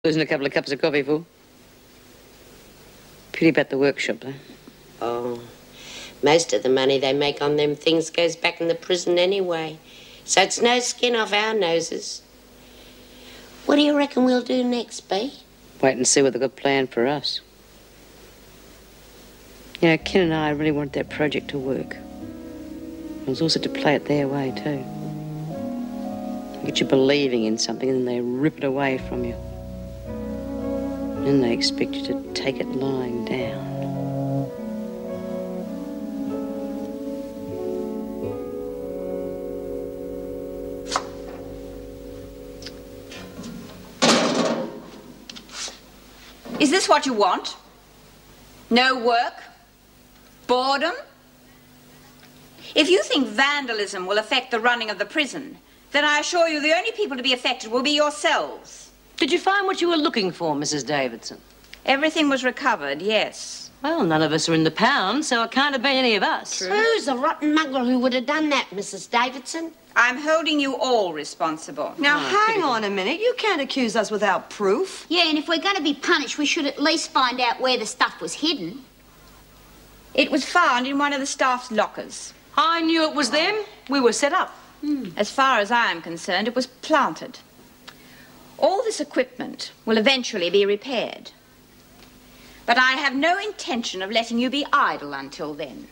Losing a couple of cups of coffee for. Pity about the workshop, though. Oh, most of the money they make on them things goes back in the prison anyway. So it's no skin off our noses. What do you reckon we'll do next, B? Wait and see what they've got planned for us. You know, Ken and I really wanted that project to work. It was also to play it their way, too. Get you believing in something and then they rip it away from you. And then they expect you to take it lying down. Is this what you want? No work? Boredom? If you think vandalism will affect the running of the prison, then I assure you the only people to be affected will be yourselves. Did you find what you were looking for, Mrs. Davidson? Everything was recovered, yes. Well, none of us are in the pound, so it can't have been any of us. True. Who's the rotten muggle who would have done that, Mrs. Davidson? I'm holding you all responsible. Now, hang on a minute. You can't accuse us without proof. Yeah, and if we're going to be punished, we should at least find out where the stuff was hidden. It was found in one of the staff's lockers. I knew it was them. We were set up. As far as I am concerned, it was planted. All this equipment will eventually be repaired. But I have no intention of letting you be idle until then.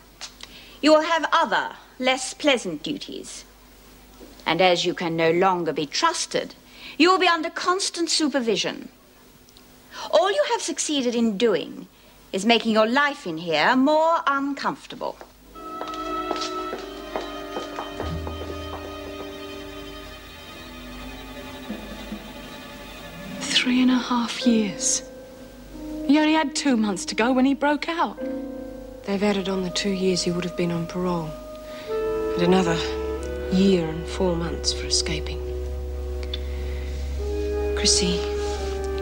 You will have other, less pleasant duties. And as you can no longer be trusted, you will be under constant supervision. All you have succeeded in doing is making your life in here more uncomfortable. Three and a half years. He only had 2 months to go when he broke out. They've added on the 2 years he would have been on parole. And another year and 4 months for escaping. Chrissy,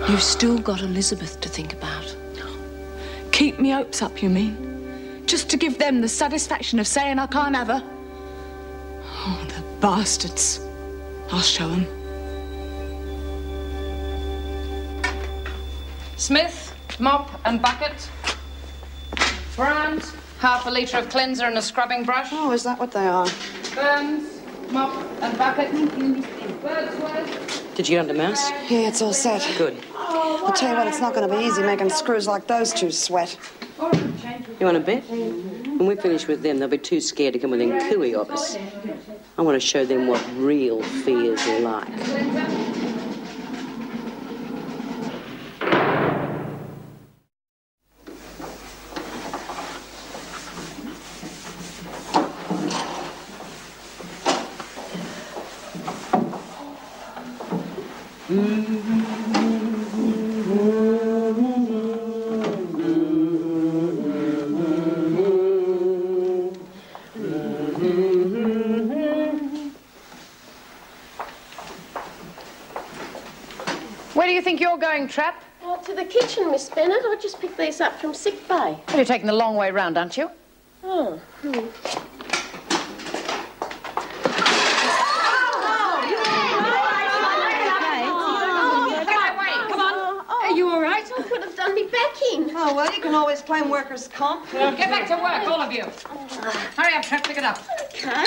you've still got Elizabeth to think about. Keep me hopes up, you mean? Just to give them the satisfaction of saying I can't have her? Oh, the bastards. I'll show them. Smith, mop and bucket. Burns, half a litre of cleanser and a scrubbing brush. Oh, is that what they are? Burns, mop and bucket. Wordsworth. Did you get under mouse? Yeah, it's all set. Good. I'll tell you what, it's not going to be easy making screws like those two sweat. You want to bet? When we finish with them, they'll be too scared to come within cooey of us. I want to show them what real fear's like. Where do you think you're going, Trap? Oh, to the kitchen, Miss Bennett. I just picked these up from sick bay. Well, you're taking the long way round, aren't you? Oh. Are you all right? I could have done me back in. Oh, well, you can always claim workers' comp. Get back to work, all of you. Hurry up, Trap, pick it up. Okay.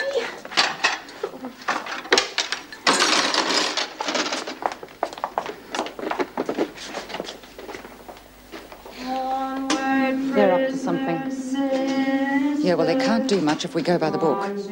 They're up to something. Yeah, well, they can't do much if we go by the book. Smith,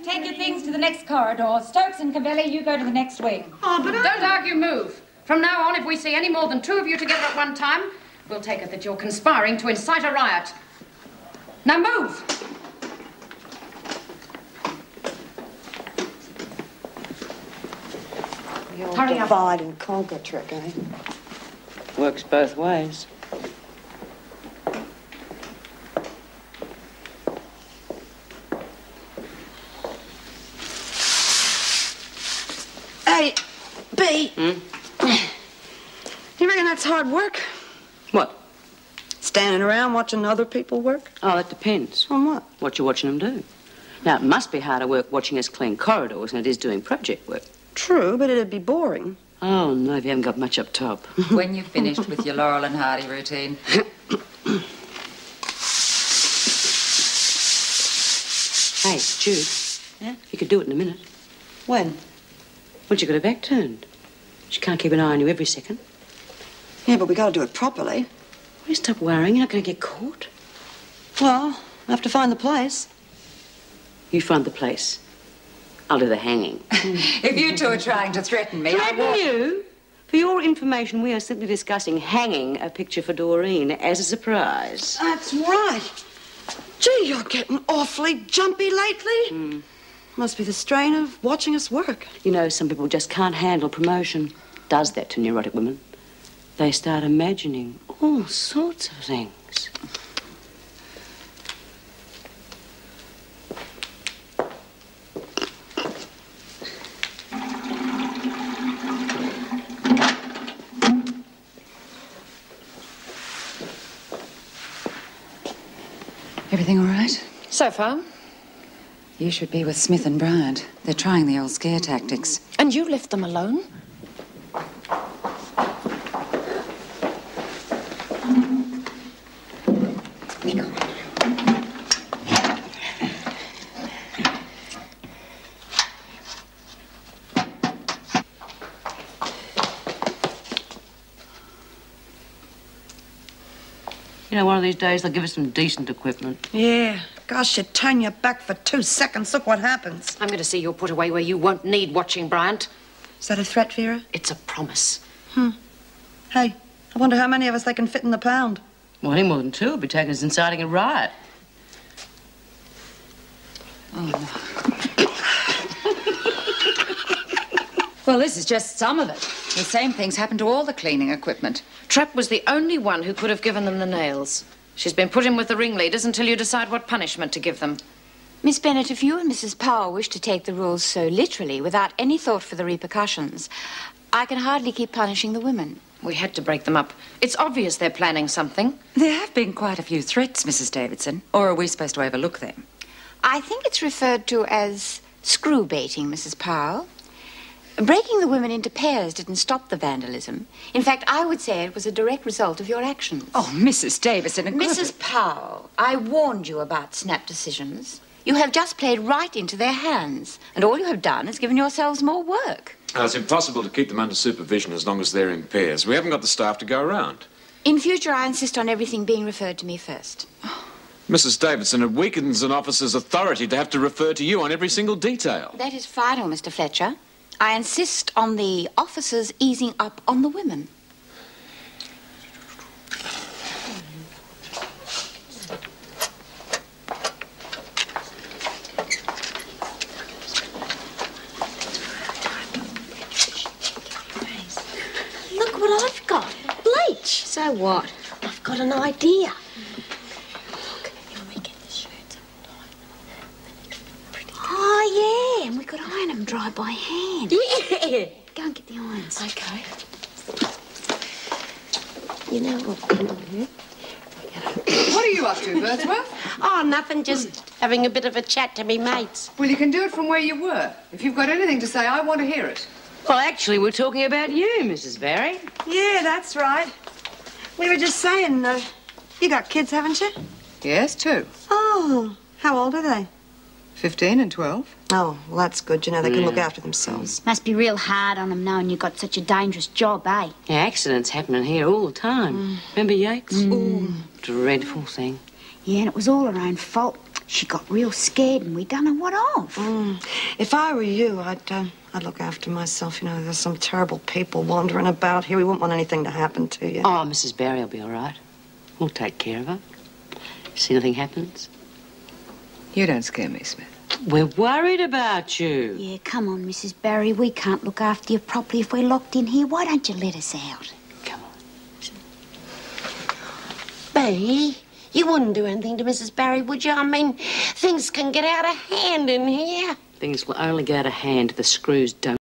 take your things to the next corridor. Stokes and Cavelli, you go to the next wing. Oh, but don't argue, move. From now on, if we see any more than 2 of you together at one time, we'll take it that you're conspiring to incite a riot. Now move! Hurry up. Divide and conquer trick, eh? Works both ways. Hey, B. You reckon that's hard work? What? Standing around watching other people work? Oh, that depends. On what? What you're watching them do. Now, it must be harder work watching us clean corridors than it is doing project work. True, but it'd be boring. Oh, no, if you haven't got much up top. When you've finished with your Laurel and Hardy routine. Hey, Jude. Yeah? You could do it in a minute. When? Once you've got her back turned. She can't keep an eye on you every second. Yeah, but we gotta do it properly. Will you stop worrying? You're not going to get caught. Well, I have to find the place. You find the place. I'll do the hanging. If you two are trying to threaten me, I Threaten won't. you? For your information, we are simply discussing hanging a picture for Doreen as a surprise. That's right. Gee, you're getting awfully jumpy lately. Must be the strain of watching us work. You know, some people just can't handle promotion. Does that to neurotic women. They start imagining all sorts of things. Everything all right? So far. You should be with Smith and Bryant. They're trying the old scare tactics. And you left them alone? You know, one of these days they'll give us some decent equipment. Yeah. Gosh, you turn your back for 2 seconds. Look what happens. I'm going to see you put away where you won't need watching, Bryant. Is that a threat, Vera? It's a promise. Hey, I wonder how many of us they can fit in the pound. Well, any more than 2 would be taken as inciting a riot. Well, this is just some of it. The same things happen to all the cleaning equipment. Trapp was the only one who could have given them the nails. She's been put in with the ringleaders until you decide what punishment to give them. Miss Bennett, if you and Mrs. Powell wish to take the rules so literally, without any thought for the repercussions, I can hardly keep punishing the women. We had to break them up. It's obvious they're planning something. There have been quite a few threats, Mrs. Davidson. Or are we supposed to overlook them? I think it's referred to as screw baiting, Mrs. Powell. Breaking the women into pairs didn't stop the vandalism. In fact, I would say it was a direct result of your actions. Oh, Mrs. Davidson... Mrs. Powell, I warned you about snap decisions. You have just played right into their hands, and all you have done is given yourselves more work. It's impossible to keep them under supervision as long as they're in pairs. We haven't got the staff to go around. In future, I insist on everything being referred to me first. Mrs. Davidson, it weakens an officer's authority to have to refer to you on every single detail. That is final, Mr. Fletcher. I insist on the officers easing up on the women. Look what I've got. Bleach. So what? I've got an idea. Oh, yeah, and we could iron them dry by hand. Yeah. Go and get the irons. Okay. You know what? What are you up to, Birdsworth? Oh, nothing, just having a bit of a chat to me mates. Well, you can do it from where you were. If you've got anything to say, I want to hear it. Well, actually, we're talking about you, Mrs. Barry. Yeah, that's right. We were just saying, you got kids, haven't you? Yes, 2. Oh, how old are they? 15 and 12. Oh, well, that's good. You know, they can look after themselves. Must be real hard on them knowing you've got such a dangerous job, eh? Yeah, accidents happening here all the time. Remember Yates? Dreadful thing. Yeah, and it was all her own fault. She got real scared and we done her what of. If I were you, I'd look after myself. You know, there's some terrible people wandering about here. We wouldn't want anything to happen to you. Oh, Mrs. Barry will be all right. We'll take care of her. See nothing happens. You don't scare me, Smith. We're worried about you. Yeah, come on, Mrs. Barry. We can't look after you properly if we're locked in here. Why don't you let us out? Come on. Bea, you wouldn't do anything to Mrs. Barry, would you? I mean, things can get out of hand in here. Things will only go out of hand if the screws don't